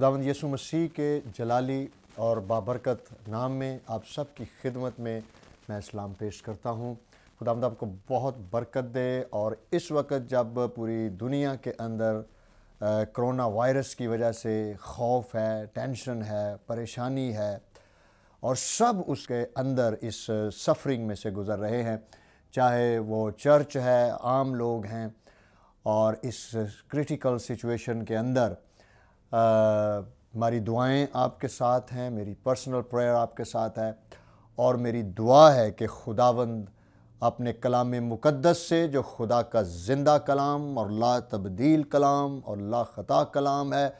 खुदावंद यीशु मसीह के जलाली और बाबरकत नाम में आप सब की खिदमत में मैं सलाम पेश करता हूँ। खुदावंद आपको बहुत बरकत दे। और इस वक्त जब पूरी दुनिया के अंदर कोरोना वायरस की वजह से खौफ है, टेंशन है, परेशानी है और सब उसके अंदर इस सफरिंग में से गुज़र रहे हैं, चाहे वो चर्च है, आम लोग हैं, और इस क्रिटिकल सिचुएशन के अंदर हमारी दुआएं आपके साथ हैं, मेरी पर्सनल प्रेयर आपके साथ है। और मेरी दुआ है कि खुदावंद अपने कलाम मुक़द्दस से, जो खुदा का ज़िंदा कलाम और ला तब्दील कलाम और ला ख़ता कलाम है,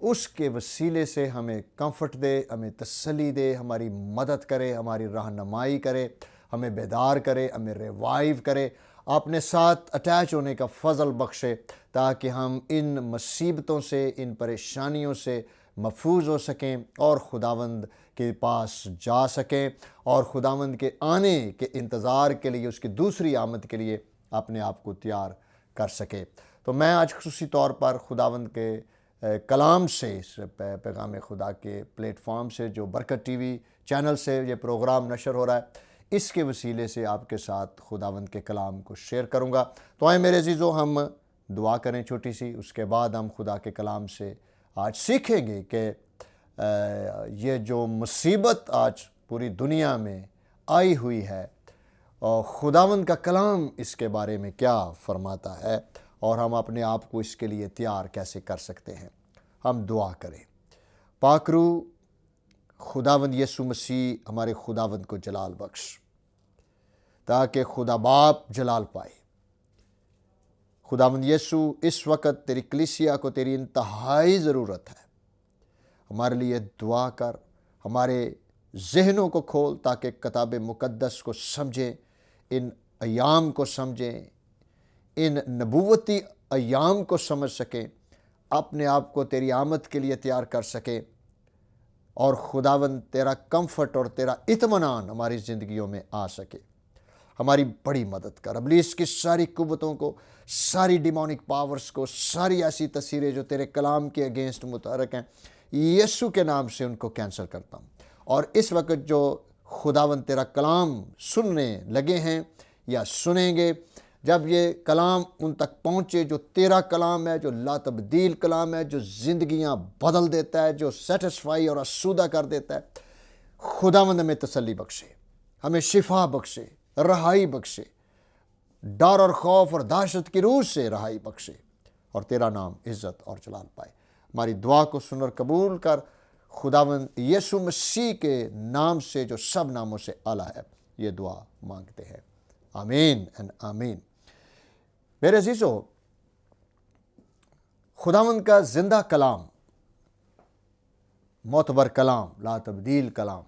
उसके वसीले से हमें कंफर्ट दे, हमें तसल्ली दे, हमारी मदद करे, हमारी रहनुमाई करे, हमें बेदार करे, हमें रिवाइव करे, अपने साथ अटैच होने का फ़ज़ल बख्शे, ताकि हम इन मुसीबतों से, इन परेशानियों से महफूज हो सकें और खुदावंद के पास जा सकें और खुदावंद के आने के इंतज़ार के लिए, उसकी दूसरी आमद के लिए अपने आप को तैयार कर सके। तो मैं आज ख़ुसूसी तौर पर खुदावंद के कलाम से, इस पैगाम खुदा के प्लेटफॉर्म से, जो बरकत टीवी चैनल से ये प्रोग्राम नशर हो रहा है, इसके वसीले से आपके साथ खुदावंद के कलाम को शेयर करूँगा। तो आए मेरे अज़ीज़ों, हम दुआ करें छोटी सी, उसके बाद हम खुदा के कलाम से आज सीखेंगे कि ये जो मुसीबत आज पूरी दुनिया में आई हुई है, और खुदावंद का कलाम इसके बारे में क्या फरमाता है और हम अपने आप को इसके लिए तैयार कैसे कर सकते हैं। हम दुआ करें। पाकरू खुदावंद यीशु मसीह, हमारे खुदावंद को जलाल बख्श, ताकि खुदा बाप जलाल पाए। खुदावंद यीशु, इस वक्त तेरी कलीसिया को तेरी इंतहाई ज़रूरत है। हमारे लिए दुआ कर, हमारे जहनों को खोल, ताकि किताब मुक़द्दस को समझें, इन अयाम को समझें, इन नबूवती अयाम को समझ सकें, अपने आप को तेरी आमद के लिए तैयार कर सकें, और खुदावंद तेरा कंफर्ट और तेरा इत्मीनान हमारी ज़िंदगियों में आ सके। हमारी बड़ी मदद कर। इब्लीस की सारी कुव्वतों को, सारी डिमोनिक पावर्स को, सारी ऐसी तस्वीरें जो तेरे कलाम के अगेंस्ट मुतहरक हैं, यीशु के नाम से उनको कैंसिल करता हूँ। और इस वक्त जो खुदावंद तेरा कलाम सुनने लगे हैं या सुनेंगे, जब ये कलाम उन तक पहुँचे, जो तेरा कलाम है, जो ला तब्दील कलाम है, जो ज़िंदगियाँ बदल देता है, जो सेटिस्फाई और आसूदा कर देता है, खुदावंद हमें तसल्ली बख्शे, हमें शिफा बख्शे, रहाई बख्शे, डर और खौफ और दहशत की रूह से रहाई बख्शे, और तेरा नाम इज़्ज़त और जलाल पाए। हमारी दुआ को सुन और कबूल कर, खुदावंद यीशु मसीह के नाम से, जो सब नामों से आला है, ये दुआ मांगते हैं। आमीन एंड आमीन। मेरे अजीज़ों, खुदावंद का ज़िंदा कलाम, मोतबर कलाम, ला तब्दील कलाम,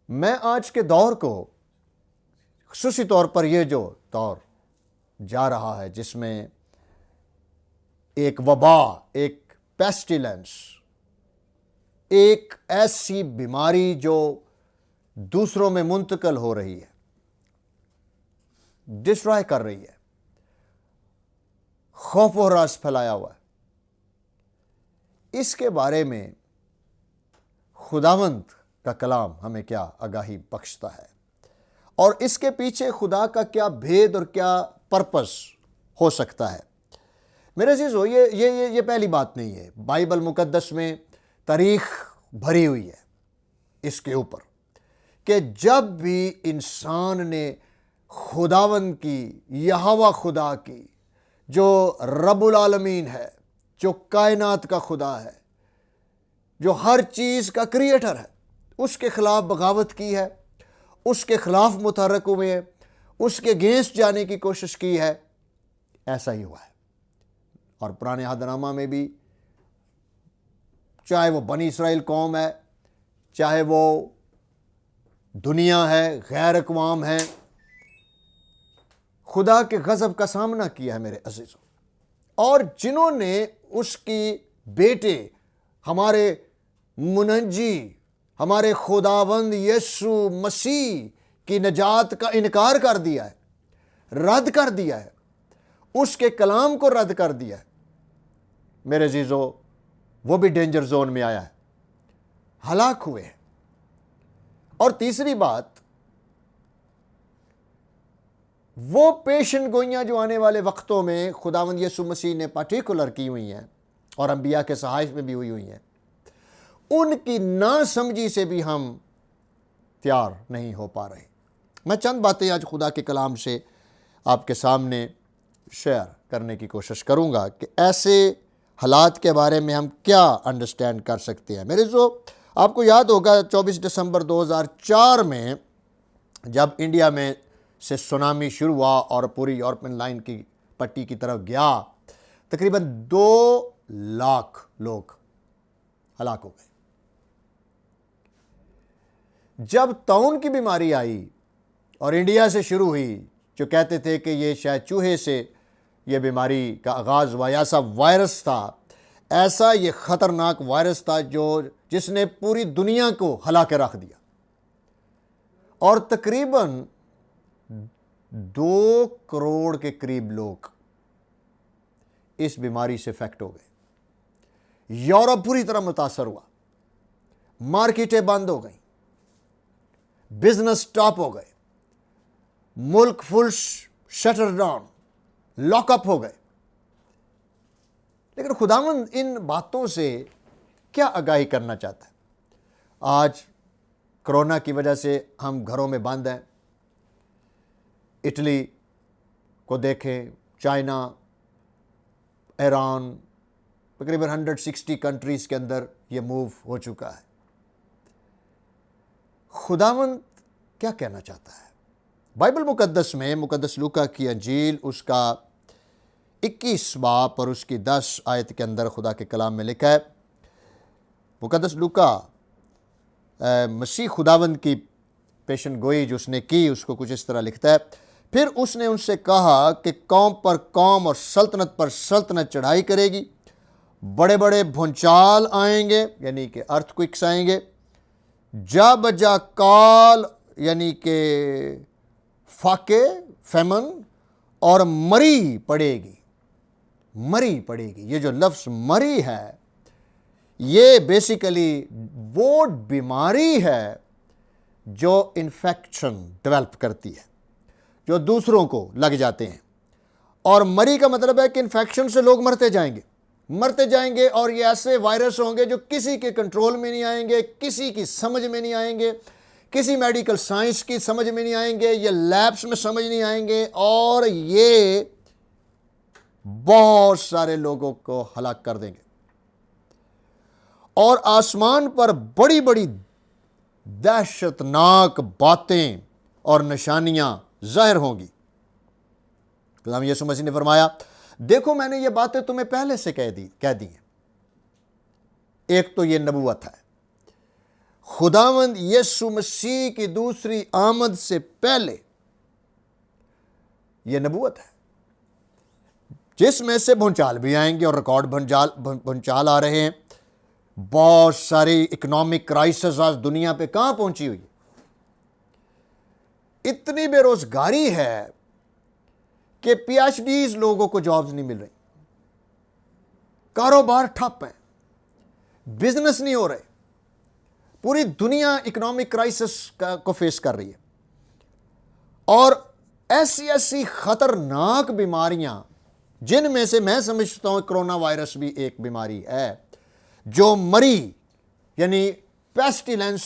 मैं आज के दौर को, ख़ुसूसी तौर पर ये जो दौर जा रहा है, जिसमें एक वबा, एक पेस्टिलेंस, एक ऐसी बीमारी जो दूसरों में मुंतकिल हो रही है, डिस्ट्रॉय कर रही है, खौफ और रास फैलाया हुआ है, इसके बारे में खुदावंद का कलाम हमें क्या आगाही बख्शता है, और इसके पीछे खुदा का क्या भेद और क्या पर्पस हो सकता है। मेरे अज़ीज़ों, ये पहली बात नहीं है। बाइबल मुक़द्दस में तारीख़ भरी हुई है इसके ऊपर, कि जब भी इंसान ने खुदावंद की, यहोवा खुदा की, जो रब्बुल आलमीन है, जो कायनात का खुदा है, जो हर चीज़ का क्रिएटर है, उसके ख़िलाफ़ बगावत की है, उसके ख़िलाफ़ मुतहर्रिक हुए हैं, उसके अगेंस्ट जाने की कोशिश की है, ऐसा ही हुआ है। और पुराने अहदनामा में भी, चाहे वो बनी इसराइल कौम है, चाहे वो दुनिया है, गैर अक़वाम है, खुदा के गज़ब का सामना किया है मेरे अज़ीज़ों। और जिन्होंने उसकी बेटे, हमारे मुनज्जी, हमारे खुदावंद यीशु मसीह की नजात का इनकार कर दिया है, रद्द कर दिया है, उसके कलाम को रद्द कर दिया है, मेरे अज़ीज़ों, वो भी डेंजर जोन में आया है, हलाक हुए हैं। और तीसरी बात, वो पेशन गोइयां जो आने वाले वक्तों में खुदावंद यीशु मसीह ने पार्टिकुलर की हुई हैं और अंबिया के सहायक में भी हुई हैं, उनकी नासमझी से भी हम तैयार नहीं हो पा रहे। मैं चंद बातें आज खुदा के कलाम से आपके सामने शेयर करने की कोशिश करूंगा कि ऐसे हालात के बारे में हम क्या अंडरस्टैंड कर सकते हैं। मेरे जो आपको याद होगा 24 दिसंबर 2004 में जब इंडिया में से सुनामी शुरू हुआ और पूरी यूरोपियन लाइन की पट्टी की तरफ गया, तकरीबन 2 लाख लोग हलाक हो गए। जब ताउन की बीमारी आई और इंडिया से शुरू हुई, जो कहते थे कि ये शायद चूहे से ये बीमारी का आगाज़ हुआ, ऐसा वायरस था, ऐसा ये ख़तरनाक वायरस था जिसने पूरी दुनिया को हिला के रख दिया और तकरीबन 2 करोड़ के करीब लोग इस बीमारी से इफेक्ट हो गए। यूरोप पूरी तरह मुतासर हुआ, मार्केटें बंद हो गई, बिजनेस स्टॉप हो गए, मुल्क फुल शटर डाउन, लॉकअप हो गए। लेकिन खुदावंद इन बातों से क्या आगाही करना चाहता है? आज कोरोना की वजह से हम घरों में बंद हैं। इटली को देखें, चाइना, ईरान, तकरीबन 160 कंट्रीज़ के अंदर ये मूव हो चुका है। खुदावंद क्या कहना चाहता है? बाइबल मुकद्दस में मुकद्दस लूका की अंजील उसका 21 बाब और उसकी 10 आयत के अंदर खुदा के कलाम में लिखा है। मुकद्दस लूका मसीह खुदावंद की पेशन गोई जो उसने की उसको कुछ इस तरह लिखता है। फिर उसने उनसे कहा कि कौम पर कौम और सल्तनत पर सल्तनत चढ़ाई करेगी, बड़े बड़े भूचाल आएंगे यानी कि अर्थक्विक्स आएंगे, जा बजा काल यानी कि फाके, फेमन, और मरी पड़ेगी। मरी पड़ेगी, ये जो लफ्ज़ मरी है ये बेसिकली वो बीमारी है जो इन्फेक्शन डेवलप करती है, जो दूसरों को लग जाते हैं। और मरी का मतलब है कि इन्फेक्शन से लोग मरते जाएंगे और ये ऐसे वायरस होंगे जो किसी के कंट्रोल में नहीं आएंगे, किसी की समझ में नहीं आएंगे, किसी मेडिकल साइंस की समझ में नहीं आएंगे, ये लैब्स में समझ नहीं आएंगे और ये बहुत सारे लोगों को हलाक कर देंगे। और आसमान पर बड़ी बड़ी दहशतनाक बातें और निशानियां जाहिर होंगी। खुदावंद यीशु मसीह ने फरमाया, देखो मैंने ये बातें तुम्हें पहले से कह दी हैं। एक तो ये नबूवत है, खुदावंद यीशु मसीह की दूसरी आमद से पहले ये नबूवत है, जिसमें से भूचाल भी आएंगे और रिकॉर्ड भूचाल आ रहे हैं। बहुत सारी इकोनॉमिक क्राइसिस आज दुनिया पे कहां पहुंची हुई है। इतनी बेरोजगारी है कि पीएचडीज लोगों को जॉब्स नहीं मिल रही, कारोबार ठप है, बिजनेस नहीं हो रहे, पूरी दुनिया इकोनॉमिक क्राइसिस को फेस कर रही है। और ऐसी ऐसी खतरनाक बीमारियां, जिनमें से मैं समझता हूं कोरोना वायरस भी एक बीमारी है, जो मरी यानी पेस्टिलेंस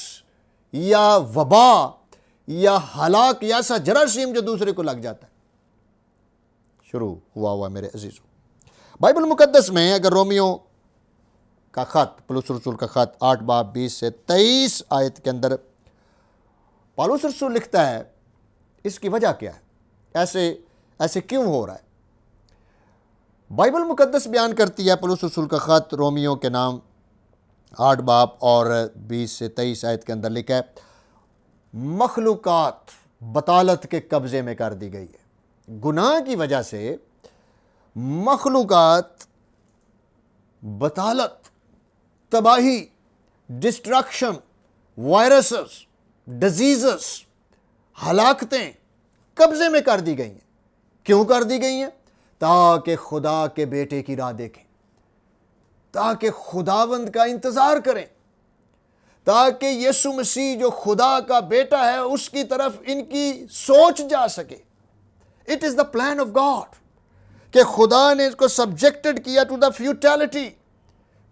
या वबा या हलाक या ऐसा जरासीम जो दूसरे को लग जाता है, शुरू हुआ मेरे अजीजों। बाइबल मुकद्दस में अगर रोमियो का खत, पौलुस रसूल का खत 8 बाब 20 से 23 आयत के अंदर पौलुस रसूल लिखता है, इसकी वजह क्या है, ऐसे क्यों हो रहा है। बाइबल मुकद्दस बयान करती है, पौलुस रसूल का खत रोमियो के नाम 8 बाब और 20 से 23 आयत के अंदर लिखा है, मखलूकात बतालत के कब्जे में कर दी गई है। गुनाह की वजह से मखलूकात बतालत, तबाही, डिस्ट्रक्शन, वायरसेस, डिजीजेस, हलाकतें कब्जे में कर दी गई हैं। क्यों कर दी गई हैं? ताकि खुदा के बेटे की राह देखें, ताकि खुदावंद का इंतजार करें, ताकि यीशु मसीह जो खुदा का बेटा है उसकी तरफ इनकी सोच जा सके। It is the plan of God कि खुदा ने इसको सब्जेक्टेड किया to the futility.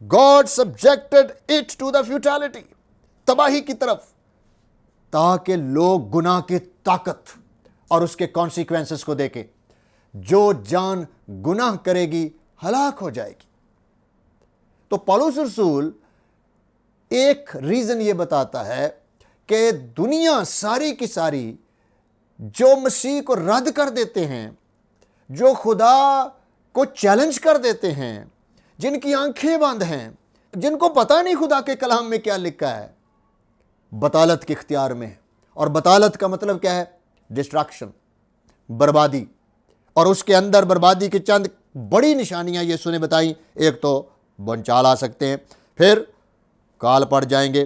God subjected it to the futility, तबाही की तरफ, ताकि लोग गुनाह की ताकत और उसके कॉन्सिक्वेंसेस को देखें। जो जान गुनाह करेगी हलाक हो जाएगी। तो पौलुस रसूल एक रीजन यह बताता है कि दुनिया सारी की सारी जो मसीह को रद्द कर देते हैं, जो खुदा को चैलेंज कर देते हैं, जिनकी आंखें बंद हैं, जिनको पता नहीं खुदा के कलाम में क्या लिखा है, बतालत के इख्तियार में है। और बतालत का मतलब क्या है? डिस्ट्रैक्शन, बर्बादी। और उसके अंदर बर्बादी की चंद बड़ी निशानियां यीशु ने बताई। एक तो बंचाल आ सकते हैं, फिर काल पड़ जाएंगे,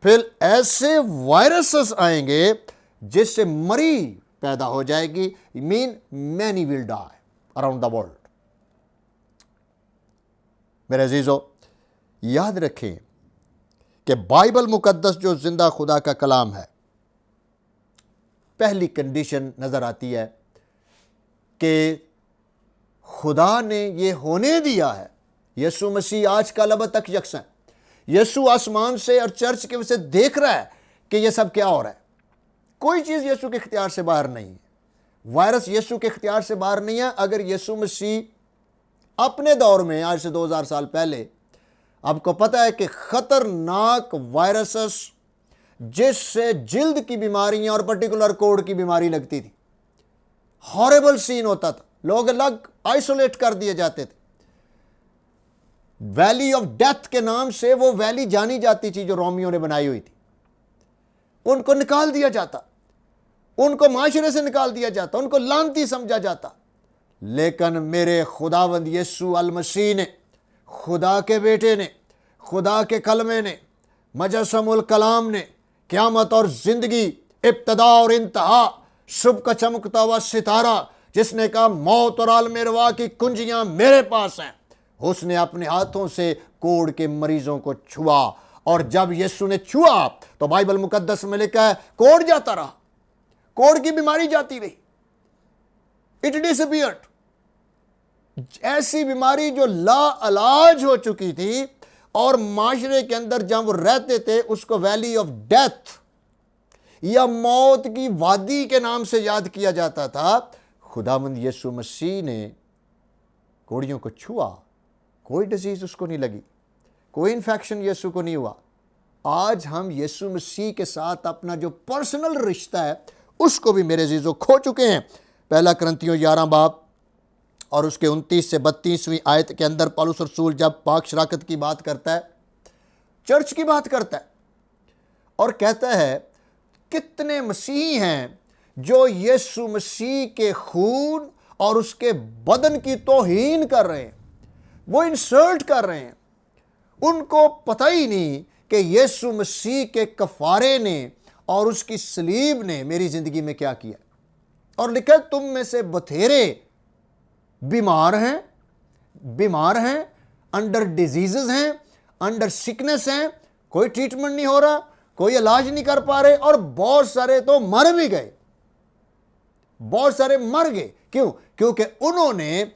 फिर ऐसे वायरसेस आएंगे जिससे मरी पैदा हो जाएगी। Mean many will die around the world. मेरे अजीजों, याद रखें कि बाइबल मुकद्दस जो जिंदा खुदा का कलाम है, पहली कंडीशन नजर आती है कि खुदा ने ये होने दिया है। यीशु मसीह आज का लब तक यकसा है। यीशु आसमान से और चर्च के से देख रहा है कि ये सब क्या हो रहा है। कोई चीज यीशु के इख्तियार से बाहर नहीं है। वायरस यीशु के इख्तियार से बाहर नहीं है। अगर यीशु मसीह अपने दौर में, आज से 2000 साल पहले, आपको पता है कि खतरनाक वायरसेस जिससे जिल्द की बीमारियां और पर्टिकुलर कोड की बीमारी लगती थी, हॉरेबल सीन होता था, लोग अलग आइसोलेट कर दिए जाते थे। वैली ऑफ डेथ के नाम से वो वैली जानी जाती थी जो रोमियो ने बनाई हुई थी। उनको निकाल दिया जाता, उनको माशरे से निकाल दिया जाता, उनको लानती समझा जाता। लेकिन मेरे खुदावंद यीशु अल मसीह ने, खुदा के बेटे ने, खुदा के कलमे ने, मजसमुल कलाम ने, क़यामत और जिंदगी, इब्तदा और इंतहा, शुभ का चमकता हुआ सितारा, जिसने कहा मौत और आलम रवा की कुंजियां मेरे पास हैं, उसने अपने हाथों से कोढ़ के मरीजों को छुआ। और जब यीशु ने छुआ तो बाइबल मुकद्दस में लिखा है कोढ़ जाता रहा, कोढ़ की बीमारी जाती रही, इट डिसअपीयर्ड। ऐसी बीमारी जो लाइलाज हो चुकी थी और माशरे के अंदर जहां वो रहते थे उसको वैली ऑफ डेथ या मौत की वादी के नाम से याद किया जाता था। खुदावंद यीशु मसीह ने कोढ़ियों को छुआ, कोई डिजीज उसको नहीं लगी, कोई इन्फेक्शन यीशु को नहीं हुआ। आज हम यीशु मसीह के साथ अपना जो पर्सनल रिश्ता है उसको भी मेरे अजीजों खो चुके हैं। पहला करंथियों 11 बाब और उसके 29 से 32वीं आयत के अंदर पौलुस रसूल जब पाक शराकत की बात करता है, चर्च की बात करता है और कहता है कितने मसीही हैं जो यीशु मसीह के खून और उसके बदन की तौहीन कर रहे हैं, वो इंसल्ट कर रहे हैं। उनको पता ही नहीं कि यीशु मसीह के कफारे ने और उसकी सलीब ने मेरी जिंदगी में क्या किया। और लिखा तुम में से बथेरे बीमार हैं, अंडर डिजीजेस हैं, अंडर सिकनेस हैं, कोई ट्रीटमेंट नहीं हो रहा, कोई इलाज नहीं कर पा रहे, और बहुत सारे तो मर भी गए, बहुत सारे मर गए। क्यों? क्योंकि उन्होंने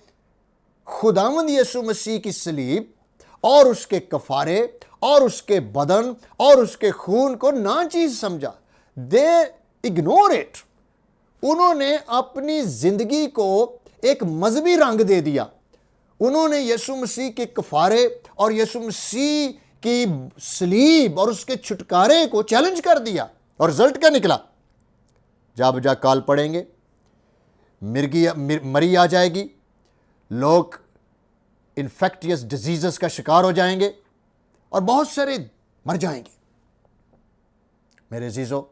खुदावंद यीशु मसीह की सलीब और उसके कफारे और उसके बदन और उसके खून को नाचीज समझा। दे इग्नोर इट। उन्होंने अपनी जिंदगी को एक मजहबी रंग दे दिया। उन्होंने यीशु मसीह के कफारे और यीशु मसीह की सलीब और उसके छुटकारे को चैलेंज कर दिया। और रिजल्ट क्या निकला? जब जा काल पड़ेंगे, मरी आ जाएगी, लोग इन्फेक्टियस डिजीजेस का शिकार हो जाएंगे और बहुत सारे मर जाएंगे। मेरे अजीजों,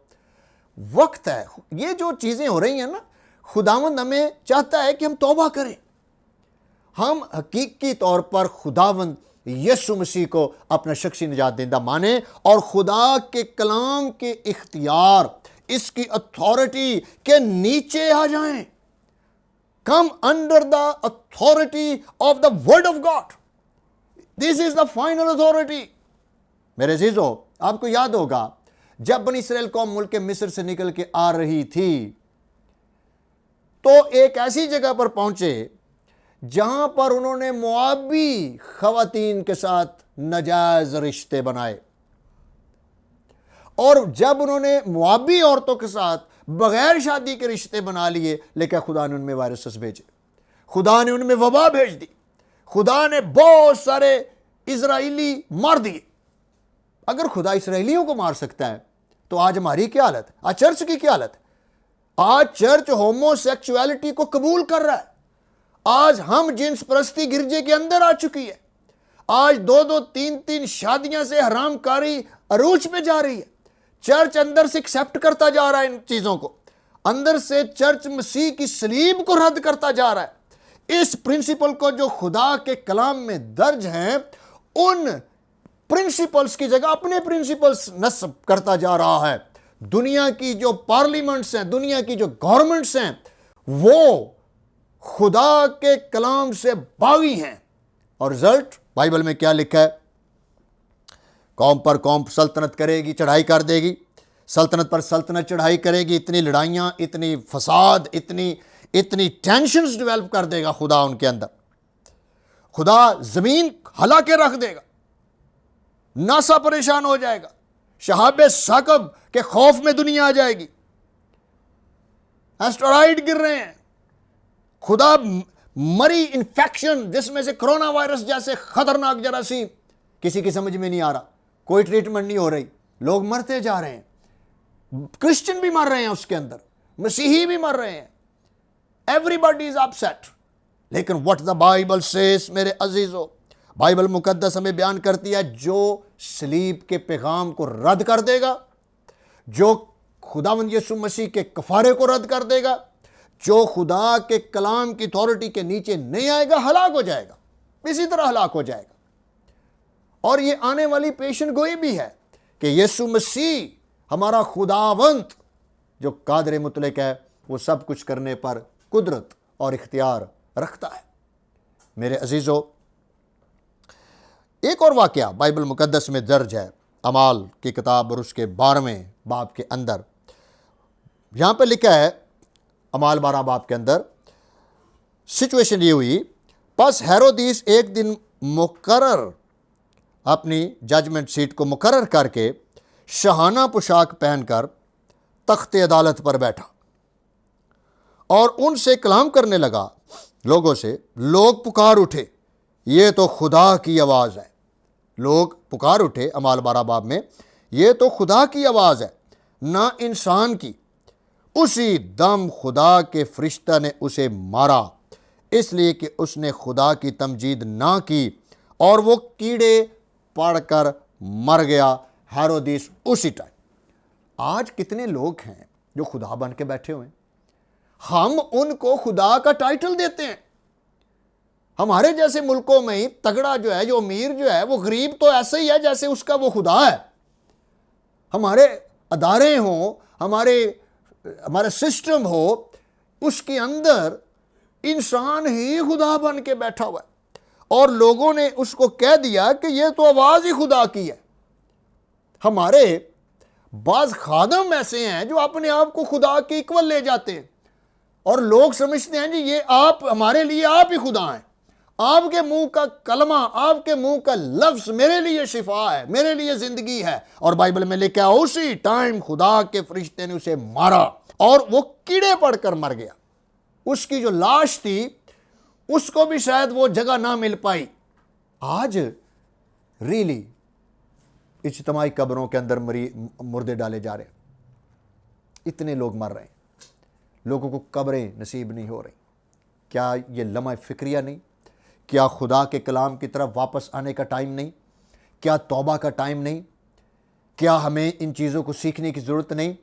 वक्त है, ये जो चीजें हो रही हैं ना, खुदावंद हमें चाहता है कि हम तौबा करें, हम हकीकी तौर पर खुदावंद यीशु मसीह को अपना शख्सी निजात देंदा माने और खुदा के कलाम के इख्तियार, इसकी अथॉरिटी के नीचे आ जाएं। Come under the authority of the word of God. This is the final authority. मेरे अजीजों, आपको याद होगा जब बनी इस्राएल कौम मुल्क के मिस्र से निकल के आ रही थी तो एक ऐसी जगह पर पहुंचे जहां पर उन्होंने मुआबी खवातीन के साथ नाजायज रिश्ते बनाए, और जब उन्होंने मुआबी औरतों के साथ बगैर शादी के रिश्ते बना लिए, लेकिन खुदा ने उनमें वायरसेस भेजे, खुदा ने उनमें वबा भेज दी, खुदा ने बहुत सारे इजराइली मार दिए। अगर खुदा इसराइलियों को मार सकता है तो आज हमारी क्या हालत है? आज चर्च की क्या हालत है? आज चर्च होमोसेक्सुअलिटी को कबूल कर रहा है। आज हम जिन्स परस्ती गिरजे के अंदर आ चुकी है। आज 2-2, 3-3 शादियां से हरामकारी अरूज में जा रही है। चर्च अंदर से एक्सेप्ट करता जा रहा है इन चीजों को, अंदर से चर्च मसीह की सलीब को रद्द करता जा रहा है। इस प्रिंसिपल को जो खुदा के कलाम में दर्ज हैं, उन प्रिंसिपल्स की जगह अपने प्रिंसिपल्स नस्ब करता जा रहा है। दुनिया की जो पार्लियामेंट्स हैं, दुनिया की जो गवर्नमेंट्स हैं, वो खुदा के कलाम से बागी हैं। और रिजल्ट बाइबल में क्या लिखा है? कौम पर कौम सल्तनत करेगी, चढ़ाई कर देगी, सल्तनत पर सल्तनत चढ़ाई करेगी। इतनी लड़ाइयां, इतनी फसाद, इतनी टेंशन्स डेवलप कर देगा खुदा उनके अंदर। खुदा जमीन हिला के रख देगा, नासा परेशान हो जाएगा, शहाबे साकब के खौफ में दुनिया आ जाएगी। एस्टेरॉइड गिर रहे हैं, खुदा मरी इन्फेक्शन जिसमें से कोरोना वायरस जैसे खतरनाक जरासीम, किसी की समझ में नहीं आ रहा, कोई ट्रीटमेंट नहीं हो रही, लोग मरते जा रहे हैं, क्रिश्चियन भी मर रहे हैं उसके अंदर, मसीही भी मर रहे हैं, एवरीबॉडी इज अपसेट। लेकिन व्हाट द बाइबल सेज, मेरे अजीजों, बाइबल मुकद्दस हमें बयान करती है, जो सलीब के पैगाम को रद्द कर देगा, जो खुदावंद यीशु मसीह के कफारे को रद्द कर देगा, जो खुदा के कलाम की अथॉरिटी के नीचे नहीं आएगा, हलाक हो जाएगा, इसी तरह हलाक हो जाएगा। और ये आने वाली पेशन गोई भी है कि यीशु मसीह हमारा खुदावंत जो कादर मुतलक है, वो सब कुछ करने पर कुदरत और इख्तियार रखता है। मेरे अजीजों, एक और वाकया बाइबल मुकद्दस में दर्ज है, अमाल की किताब और उसके 12वें बाब के अंदर। यहां पर लिखा है, अमाल 12 बाब के अंदर, सिचुएशन ये हुई, बस हेरोदीस एक दिन मुकर्रर अपनी जजमेंट सीट को मुकर्रर करके शहाना पोशाक पहनकर तख्त अदालत पर बैठा और उनसे कलाम करने लगा लोगों से। लोग पुकार उठे, ये तो खुदा की आवाज़ है। लोग पुकार उठे अमाल 12 बाब में, ये तो खुदा की आवाज़ है, ना इंसान की। उसी दम खुदा के फरिश्ता ने उसे मारा, इसलिए कि उसने खुदा की तमजीद ना की, और वो कीड़े पड़कर मर गया। हेरोदिस उसी टाइम। आज कितने लोग हैं जो खुदा बन के बैठे हुए हैं, हम उनको खुदा का टाइटल देते हैं। हमारे जैसे मुल्कों में ही तगड़ा जो है, जो अमीर जो है, वो गरीब तो ऐसे ही है जैसे उसका वो खुदा है। हमारे अदारे हों, हमारे सिस्टम हो, उसके अंदर इंसान ही खुदा बन के बैठा हुआ है, और लोगों ने उसको कह दिया कि ये तो आवाज़ ही खुदा की है। हमारे बाज खादम ऐसे हैं जो अपने आप को खुदा के इक्वल ले जाते हैं, और लोग समझते हैं जी ये आप हमारे लिए आप ही खुदा हैं, आपके मुंह का कलमा, आपके मुंह का लफ्ज मेरे लिए शिफा है, मेरे लिए जिंदगी है। और बाइबल में लिखा है उसी टाइम खुदा के फरिश्ते ने उसे मारा और वो कीड़े पड़कर मर गया। उसकी जो लाश थी उसको भी शायद वो जगह ना मिल पाई। आज रियली इज्तिमाई कब्रों के अंदर मुर्दे डाले जा रहे हैं, इतने लोग मर रहे हैं, लोगों को कब्रें नसीब नहीं हो रही। क्या ये लम्हा फिक्रिया नहीं? क्या खुदा के कलाम की तरफ वापस आने का टाइम नहीं? क्या तौबा का टाइम नहीं? क्या हमें इन चीज़ों को सीखने की ज़रूरत नहीं?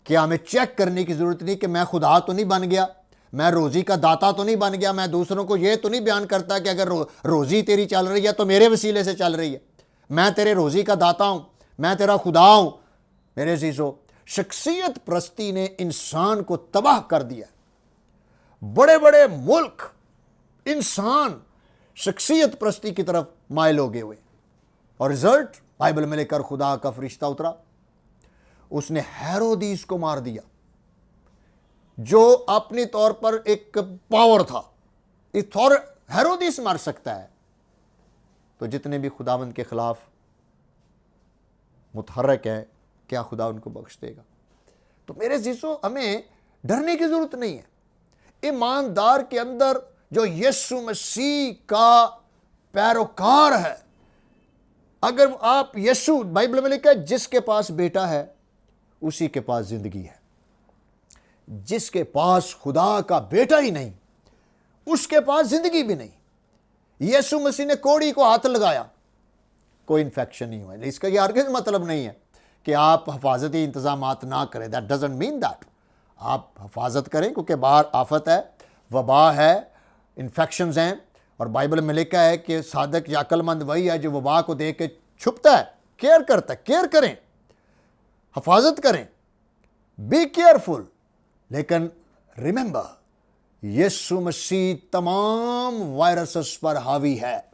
क्या हमें चेक करने की ज़रूरत नहीं कि मैं खुदा तो नहीं बन गया, मैं रोज़ी का दाता तो नहीं बन गया, मैं दूसरों को ये तो नहीं बयान करता कि अगर रोज़ी तेरी चल रही है तो मेरे वसीले से चल रही है, मैं तेरे रोज़ी का दाता हूँ, मैं तेरा खुदा हूँ। मेरे अज़ीज़ों, शख्सियत परस्ती ने इंसान को तबाह कर दिया। बड़े बड़े मुल्क, इंसान शख्सियत परस्ती की तरफ माइल हो गए हुए। और रिजल्ट बाइबल में लेकर खुदा का फरिश्ता उतरा, उसने हेरोदीस को मार दिया जो अपने तौर पर एक पावर था। हेरोदीस मार सकता है, तो जितने भी खुदावंद के खिलाफ मुतहर्रक हैं, क्या खुदा उनको बख्श देगा? तो मेरे जीसो, हमें डरने की जरूरत नहीं है। ईमानदार के अंदर जो यीशु मसीह का पैरोकार है, अगर आप यीशु, बाइबल में लिखा है जिसके पास बेटा है उसी के पास जिंदगी है। जिसके पास खुदा का बेटा ही नहीं उसके पास जिंदगी भी नहीं। यीशु मसीह ने कोड़ी को हाथ लगाया, कोई इन्फेक्शन नहीं हुआ। इसका यह हरगिज़ मतलब नहीं है कि आप हिफाजती इंतजामात ना करें। That doesn't mean that. आप हिफाजत करें, क्योंकि बाहर आफत है, वबा है, इन्फेक्शंस हैं, और बाइबल में लिखा है कि सादक या अक्लमंद वही है जो वबा को देख के छुपता है, केयर करता है। केयर करें, हिफाजत करें, बी केयरफुल। लेकिन रिमेंबर, यीशु मसीह तमाम वायरसेस पर हावी है।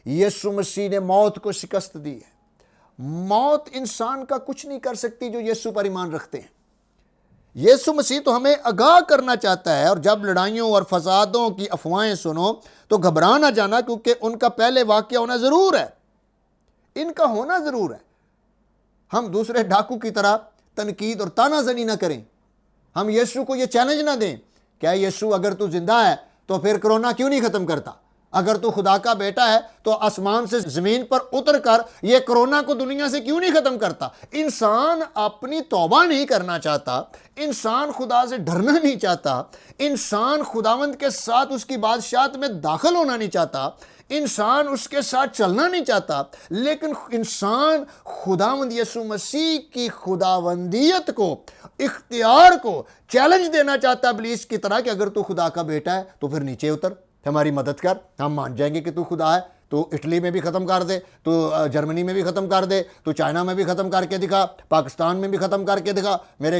यीशु मसीह ने मौत को शिकस्त दी है। मौत इंसान का कुछ नहीं कर सकती जो यीशु पर ईमान रखते हैं। यीशु मसीह तो हमें आगाह करना चाहता है, और जब लड़ाइयों और फसादों की अफवाहें सुनो तो घबरा ना जाना, क्योंकि उनका पहले वाकया होना जरूर है, इनका होना जरूर है। हम दूसरे डाकू की तरह तनकीद और तानाजनी ना करें। हम यीशु को यह चैलेंज ना दें, क्या यीशु अगर तू जिंदा है तो फिर कोरोना क्यों नहीं खत्म करता? अगर तू खुदा का बेटा है तो आसमान से जमीन पर उतर कर यह कोरोना को दुनिया से क्यों नहीं खत्म करता? इंसान अपनी तौबा नहीं करना चाहता, इंसान खुदा से डरना नहीं चाहता, इंसान खुदावंद के साथ उसकी बादशाहत में दाखिल होना नहीं चाहता, इंसान उसके साथ चलना नहीं चाहता। लेकिन इंसान खुदावंद यीशु मसीह की खुदावंदियत को, इख्तियार को चैलेंज देना चाहता इब्लीस की तरह कि अगर तू खुदा का बेटा है तो फिर नीचे उतर, हमारी मदद कर, हम मान जाएंगे कि तू खुदा है। तो इटली में भी ख़त्म कर दे, तो जर्मनी में भी ख़त्म कर दे, तो चाइना में भी ख़त्म करके दिखा, पाकिस्तान में भी ख़त्म करके दिखा, मेरे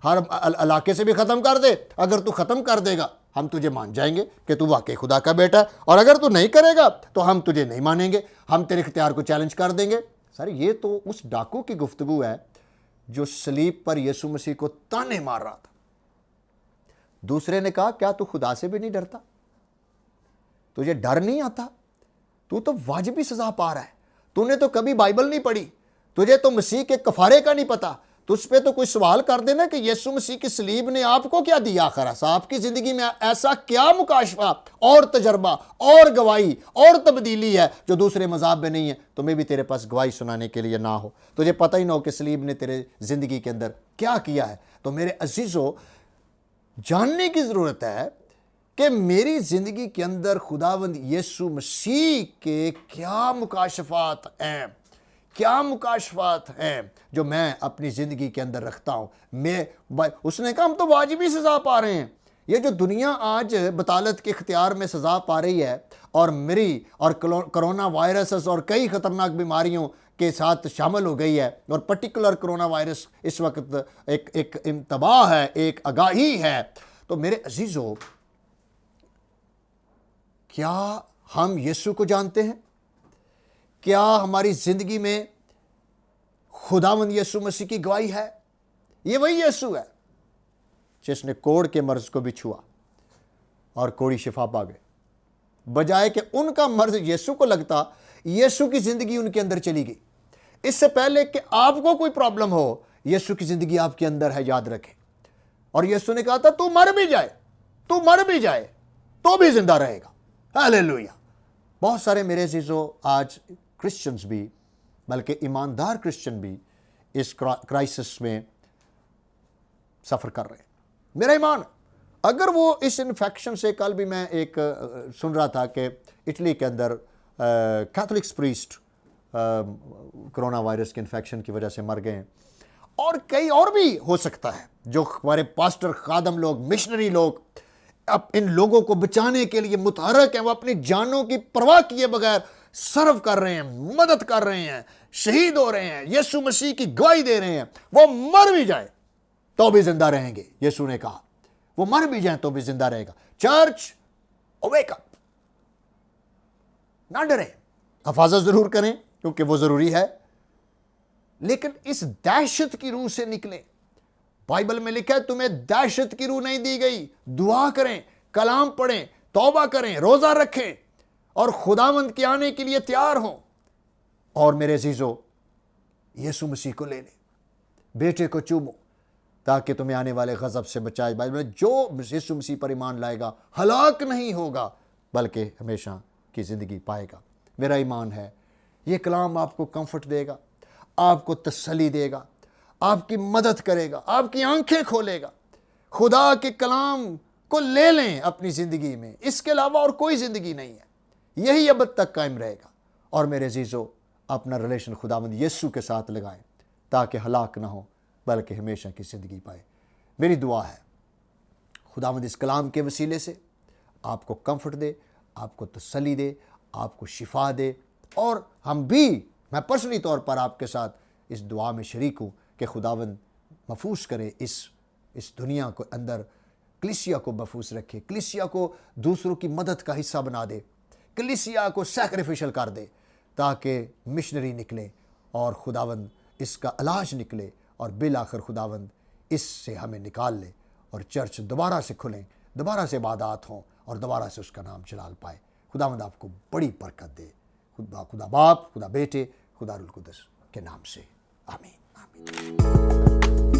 हर इलाके से भी ख़त्म कर दे। अगर तू ख़त्म कर देगा हम तुझे मान जाएंगे कि तू वाकई खुदा का बेटा है, और अगर तू नहीं करेगा तो हम तुझे नहीं मानेंगे, हम तेरे इख्तियार को चैलेंज कर देंगे। सर, ये तो उस डाकू की गुफ्तगू है जो सलीब पर यीशु मसीह को ताने मार रहा था। दूसरे ने कहा, क्या तू खुदा से भी नहीं डरता? तुझे डर नहीं आता? तू तो वाजिबी सजा पा रहा है, तूने तो कभी बाइबल नहीं पढ़ी, तुझे तो मसीह के कफारे का नहीं पता। तुझ पे तो कोई सवाल कर देना कि यीशु मसीह की सलीब ने आपको क्या दिया? आखिर ऐसा आपकी जिंदगी में ऐसा क्या मुकाशफा और तजर्बा और गवाही और तब्दीली है जो दूसरे मज़ाब में नहीं है? तुम्हें भी तेरे पास गवाही सुनाने के लिए ना हो, तुझे पता ही ना हो कि सलीब ने तेरे जिंदगी के अंदर क्या किया है। तो मेरे अजीजों, जानने की जरूरत है कि मेरी जिंदगी के अंदर खुदावंद यीशु मसीह के क्या मुकाशफात हैं, क्या मुकाशफात हैं जो मैं अपनी ज़िंदगी के अंदर रखता हूँ। उसने कहा, हम तो वाजिबी सज़ा पा रहे हैं। ये जो दुनिया आज बतालत के इख्तियार में सज़ा पा रही है, और मेरी और कोरोना वायरस और कई ख़तरनाक बीमारियों के साथ शामिल हो गई है, और पर्टिकुलर कोरोना वायरस इस वक्त एक इंतबाह है, एक आगाही है। तो मेरे अजीज़ों, क्या हम यीशु को जानते हैं? क्या हमारी जिंदगी में खुदावंद यीशु मसीह की गवाही है? ये वही यीशु है जिसने कोढ़ के मर्ज को भी छुआ और कोढ़ी शिफा पा गए। बजाय कि उनका मर्ज यीशु को लगता, यीशु की जिंदगी उनके अंदर चली गई। इससे पहले कि आपको कोई प्रॉब्लम हो, यीशु की जिंदगी आपके अंदर है, याद रखें। और यीशु ने कहा था, तू मर भी जाए, तू मर भी जाए तो भी जिंदा रहेगा। हालेलुया। बहुत सारे मेरे अजीजों, आज क्रिश्चियंस भी, बल्कि ईमानदार क्रिश्चियन भी इस क्राइसिस में सफ़र कर रहे हैं। मेरा ईमान, अगर वो इस इन्फेक्शन से, कल भी मैं एक सुन रहा था कि इटली के अंदर कैथोलिक प्रीस्ट कोरोना वायरस के इन्फेक्शन की वजह से मर गए हैं, और कई और भी हो सकता है जो हमारे पास्टर, खादम लोग, मिशनरी लोग अब इन लोगों को बचाने के लिए मुतहरक हैं। वो अपनी जानों की परवाह किए बगैर सर्व कर रहे हैं, मदद कर रहे हैं, शहीद हो रहे हैं, यीशु मसीह की गवाही दे रहे हैं। वो मर भी जाए तो भी जिंदा रहेंगे। यीशु ने कहा, वो मर भी जाए तो भी जिंदा रहेगा। चर्च, वेक अप, ना डरें, हफाजत ज़रूर करें क्योंकि वो ज़रूरी है, लेकिन इस दहशत की रूह से निकलें। बाइबल में लिखा है तुम्हें दहशत की रूह नहीं दी गई। दुआ करें, कलाम पढ़ें, तौबा करें, रोज़ा रखें और खुदावंद के आने के लिए तैयार हों। और मेरे अजीजों, यीशु मसीह को ले लें, बेटे को चूमो ताकि तुम्हें आने वाले गज़ब से बचाए। बाइबल में जो यीशु मसीह पर ईमान लाएगा हलाक नहीं होगा बल्कि हमेशा की ज़िंदगी पाएगा। मेरा ईमान है ये कलाम आपको कंफर्ट देगा, आपको तसल्ली देगा, आपकी मदद करेगा, आपकी आंखें खोलेगा। खुदा के कलाम को ले लें अपनी ज़िंदगी में, इसके अलावा और कोई ज़िंदगी नहीं है, यही अब तक कायम रहेगा। और मेरे अजीज़ों, अपना रिलेशन खुदावंद यीशु के साथ लगाएं ताकि हलाक ना हो बल्कि हमेशा की ज़िंदगी पाए। मेरी दुआ है खुदावंद इस कलाम के वसीले से आपको कंफर्ट दे, आपको तसल्ली दे, आपको शिफा दे। और हम भी, मैं पर्सनली तौर पर आपके साथ इस दुआ में शरीक हूँ कि खुदावंद महफूज करे इस दुनिया को अंदर, कलीसिया को महफूज रखे, कलीसिया को दूसरों की मदद का हिस्सा बना दे, कलीसिया को सैक्रिफिशियल कर दे ताकि मिशनरी निकले और खुदावंद इसका इलाज निकले और बिल आखिर खुदावंद इससे हमें निकाल ले और चर्च दोबारा से खुलें, दोबारा से इबादत हों और दोबारा से उसका नाम जलाल पाए। खुदावंद आपको बड़ी बरकत दे। खुदा बाप, खुदा बेटे, खुदा रुल कुदस के नाम से आमीन, आमीन।